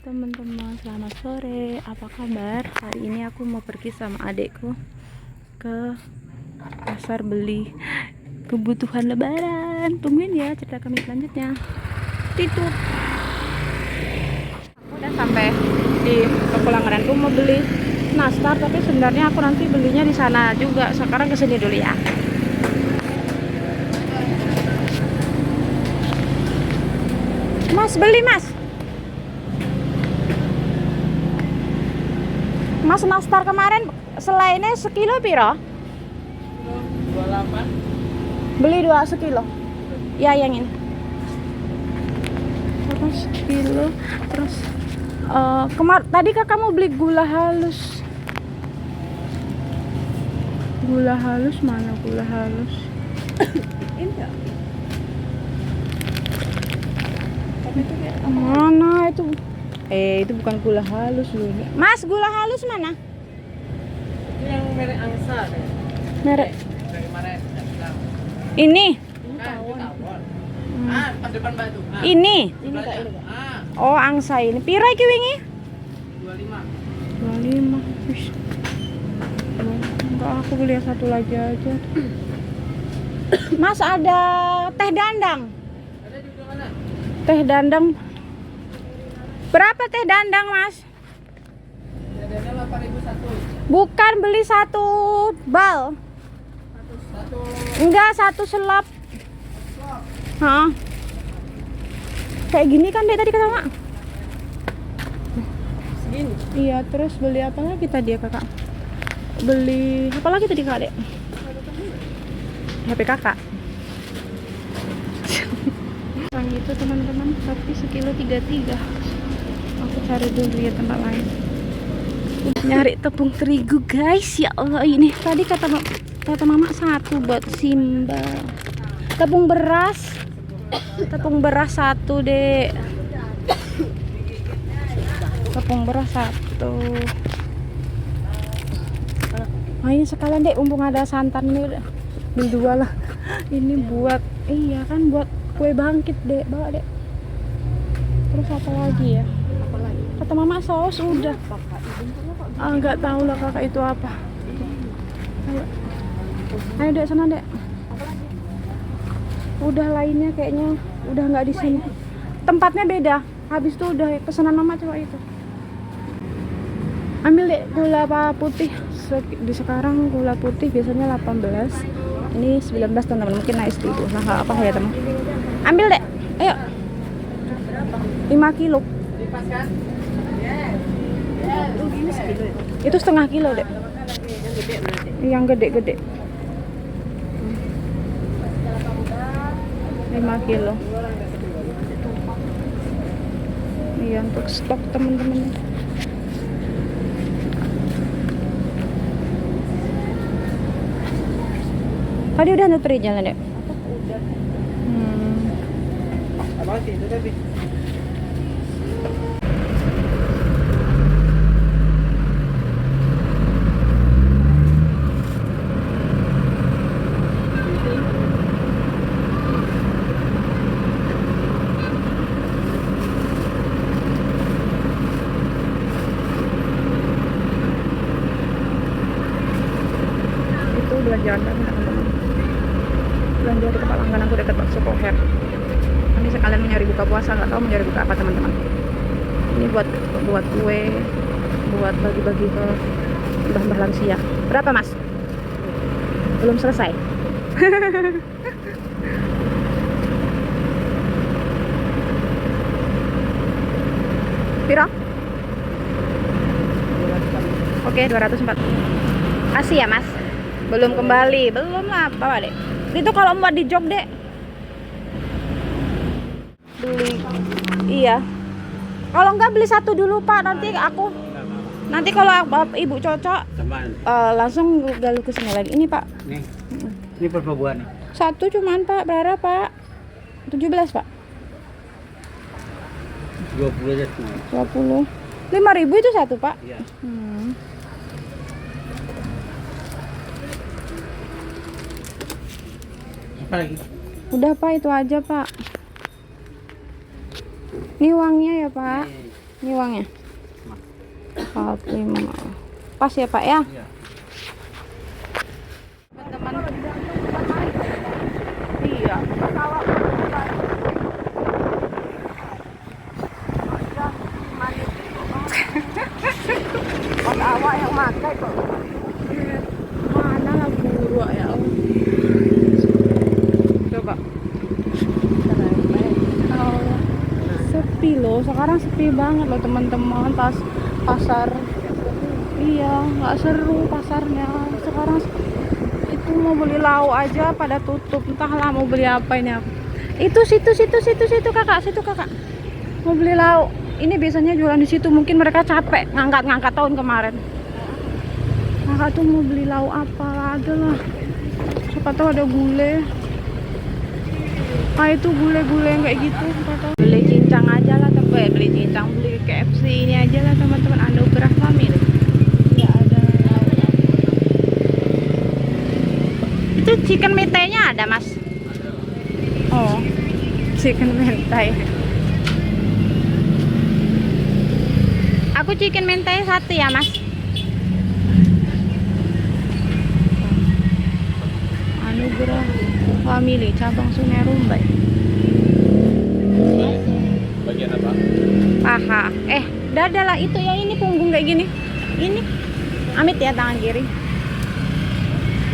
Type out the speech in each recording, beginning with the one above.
teman-teman, selamat sore. Apa kabar? Hari ini aku mau pergi sama adekku ke pasar beli kebutuhan lebaran. Tungguin ya cerita kami selanjutnya. Titut. Aku udah sampai di toko langgananku, mau beli nastar, tapi sebenarnya aku nanti belinya di sana juga. Sekarang kesini dulu ya. Mas, beli mas. Mas nastar kemarin selainnya sekilo piro? 28. Beli 2 sekilo. Ya yang ini. Terus sekilo. Terus tadi kak kamu beli gula halus. Gula halus mana gula halus? Ini enggak? Tapi itu kayak Mana itu? Itu bukan gula halus loh. Mas, gula halus mana? itu yang merek Angsa deh. Merek Dari mana ya bilang? ini. Itu tawon. Pas depan batu. Ini. Ini Kak, ini Kak. Oh, angsa ini. Pira iki wingi? 25. 25. Wih. Enggak, aku beli yang satu lagi aja. Mas, ada teh dandang. Ada di ujung mana? Teh dandang. Berapa teh dandang, Mas? Dadanya 8.001. Bukan, beli satu bal. Satu. Enggak, satu selop. Hah? Kayak gini kan deh tadi kata Mak. Segini. Iya, terus beli apa lagi tadi ya kakak? Beli apa lagi tadi kak dek? HP kakak. Yang itu teman-teman, tapi sekilo 33. Aku cari dulu ya tempat lain. Nyari tepung terigu guys, ya Allah ini. Tadi kata mama satu buat Simba. Tepung beras satu dek. Tepung beras satu. Nah, ini sekalian dek, mumpung ada santan ini udah beli 2 lah. Ini buat kan buat kue bangkit dek, bawa dek. Terus apa lagi ya? Apa lagi? Kata mama saus udah. Nggak tahu lah kakak itu apa. Ayo dek sana dek. Udah lainnya kayaknya udah nggak di sini. Tempatnya beda. Habis itu udah pesanan mama coba itu. Ambil dek gula putih. Di sekarang gula putih biasanya 18. Ini 19 teman-teman, mungkin naik sedikit. Nah, nggak apa ya teman. Ambil dek. Ayo. 5 kilo. Dipas kan? Ini sekilo ya? Itu setengah kilo dek. Yang gede berarti. Yang gede-gede. 5 kilo. Iya, untuk stok teman-teman. Tadi udah nutri jalan dek. Udah. Apa sih itu tapi? Itu belanjaan kami teman-teman. Belanja di tempat langganan aku dekat bakso Poher. Kami sekalian mau nyari buka puasa, nggak tahu mau nyari buka apa teman-teman. Ini buat kue, buat bagi-bagi ke mbah-mbah lansia. Berapa mas? Belum selesai. Piro? Oke, 204. Kasih ya mas. Belum kembali, belum lah, bawa dek. Itu kalau mau di jog dek. Beli, iya. Kalau enggak beli satu dulu pak, nanti aku. Nanti kalau ibu cocok, langsung galuh ke sini lagi. Ini pak. Nih. Ini berapa buah nih? Satu cuman pak, berapa pak? 17 pak. 20 aja semua. 20. 5.000 itu satu pak. Iya. Apa lagi? Udah pak, itu aja pak. Ini uangnya ya pak. Ini uangnya. 45. Pas ya Pak ya? Iya. Teman-teman. Iya. Awak yang makai kok. Mana lah guru ya Allah. Coba. Allah. Sepi loh, sekarang sepi banget loh teman-teman. Pasar. Iya, nggak seru pasarnya. Sekarang itu mau beli lauk aja pada tutup. Entahlah mau beli apa ini aku. Itu situ kakak, situ kakak. Mau beli lauk. Ini biasanya jualan di situ. Mungkin mereka capek ngangkat tahun kemarin. Kakak tuh mau beli lauk apa lagi lah. Siapa tahu ada gulai. Ah itu gulai-gulai yang kayak gitu. Beli cincang aja lah, beli cincang, beli KFC ini aja lah teman-teman. Anugerah family. Tidak ada lauk. Itu chicken mentai-nya ada mas? Oh, chicken mentai. Aku chicken mentai 1 ya mas. Anugerah family cabang Sungai Rumbai. Bagian apa? Paha. Dada lah itu yang ini punggung kayak gini. Ini. Amit ya tangan kiri.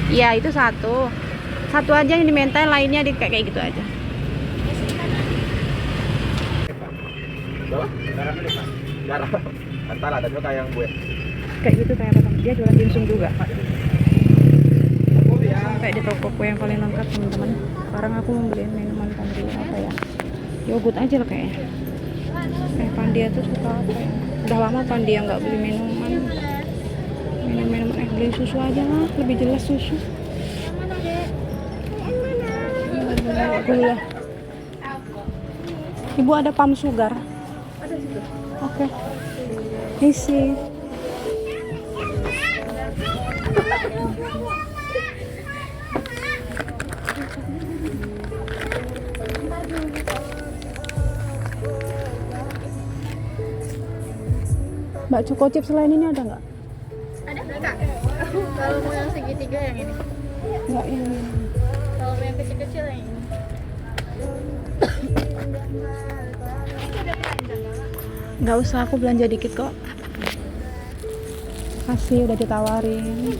Iya itu 1. 1 aja yang di mentai, lainnya di kayak gitu aja. Darah. Antara ada juga yang gue. Kayak gitu kayak apa? Dia jualan dimsum juga. Kayak di toko kue yang paling lengkap teman-teman. Sekarang aku mau beliin minuman Pandia apa ya? Yogurt aja lah kayaknya. Pandia tuh suka apa ya? Udah lama Pandia nggak beli minuman. Minum-minuman beli susu aja lah, lebih jelas susu. Gula. Ibu ada pam sugar? Ada situ. Oke. Isi. Mbak Choco Chip selain ini ada nggak? Ada kak. Kalau mau yang segitiga yang ini. Nggak ini. Kalau mau yang kecil-kecil yang ini. Nggak usah, aku belanja dikit kok. Kasih udah ditawarin.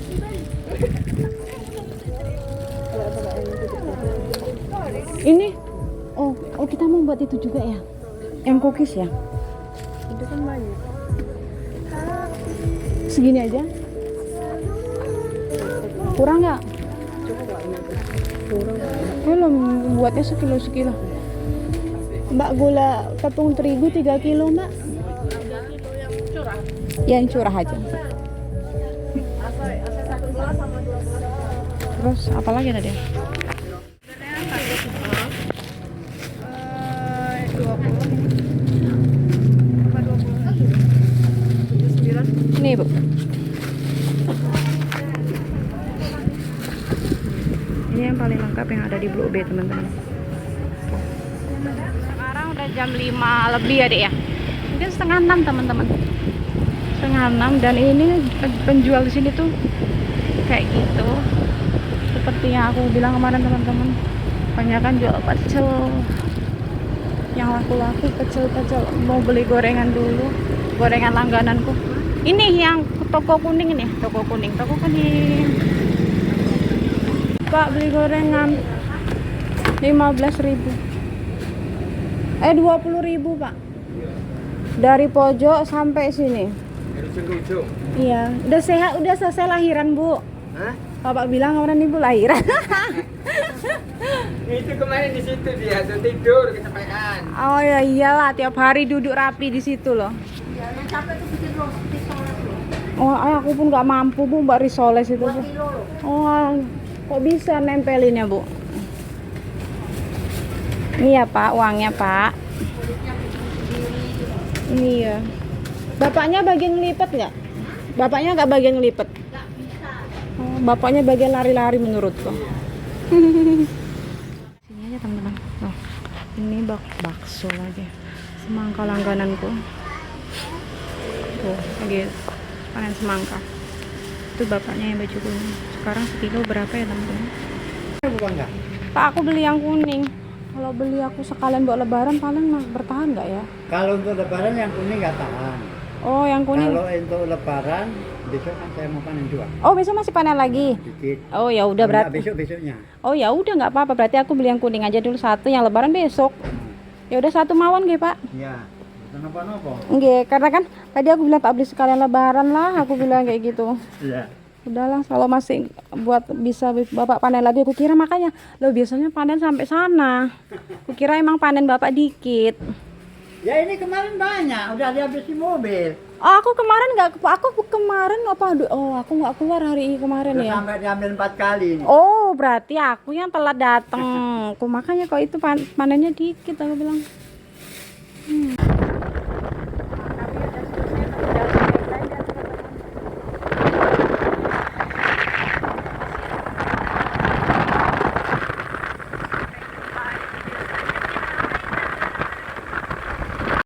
Ini, oh kita mau buat itu juga ya? Yang cookies ya? Itu kan banyak. Segini aja? Kurang nggak? Kurang. Belum buatnya sekilo. Mbak gula tepung terigu 3 kilo mbak? 3 kilo yang curah. Yang curah aja. Asal 1 gelas sama 2 gelas. Terus apa lagi tadi? 20. Ini bu. Ini yang paling lengkap yang ada di Blok B teman-teman. Sekarang udah jam 5 lebih ya dek ya. Mungkin 5:30 teman-teman. 5:30 dan ini penjual di sini tuh kayak gitu. Seperti yang aku bilang kemarin teman-teman. Kebanyakan jual pecel. Yang laku-laku pecel. Mau beli gorengan dulu. Gorengan langgananku. Ini yang toko kuning ini, toko kuning. Pak beli gorengan 15.000. 20.000 Pak. Dari pojok sampai sini. Iya, udah sehat, udah selesai lahiran Bu. Hah? Bapak bilang orang ibu lahiran. Itu kemarin di situ dia tuh tidur kecapean. Oh ya iyalah, tiap hari duduk rapi di situ loh. Yang capek tuh bikin risoles loh. Oh, aku pun nggak mampu Bu, Mbak risoles itu Bu. Oh, kok bisa nempelinnya Bu? Ini ya Pak, uangnya Pak. Ini ya. Bapaknya bagian ngelipet nggak? Bapaknya nggak bagian ngelipet? Nggak bisa. Oh, bapaknya bagian lari-lari menurutku. Sini aja teman-teman. Oh, ini bakso lagi. Semangka langgananku. tuh lagi panen semangka. Itu bapaknya yang baju kuning. Sekarang sekilo berapa ya teman-teman? Bukan enggak? Pak, aku beli yang kuning. Kalau beli aku sekalian buat lebaran paling bertahan nggak ya? Kalau untuk lebaran yang kuning nggak tahan. Oh, yang kuning. Kalau untuk lebaran besok kan saya mau panen 2. Oh, besok masih panen lagi. Dikit. Oh, ya udah berarti. Besoknya. Oh, ya udah nggak apa-apa. Berarti aku beli yang kuning aja dulu satu, yang lebaran besok. Ya udah satu mawon nggih, Pak. Iya. Kenapa-napa? Nggih, karena kan tadi aku bilang tak beli sekalian lebaran lah, aku bilang kayak gitu. Iya. Udahlah, kalau masih buat bisa Bapak panen lagi, aku kira makanya. Lo biasanya panen sampai sana. Aku kira emang panen Bapak dikit. Ya ini kemarin banyak, udah dihabisin mobil. Oh, aku kemarin apa? Oh, aku nggak keluar hari ini kemarin Udah ya. sampai diambil 4 kali ini. Oh, berarti aku yang telat datang. Aku makanya kok itu panennya dikit aku bilang.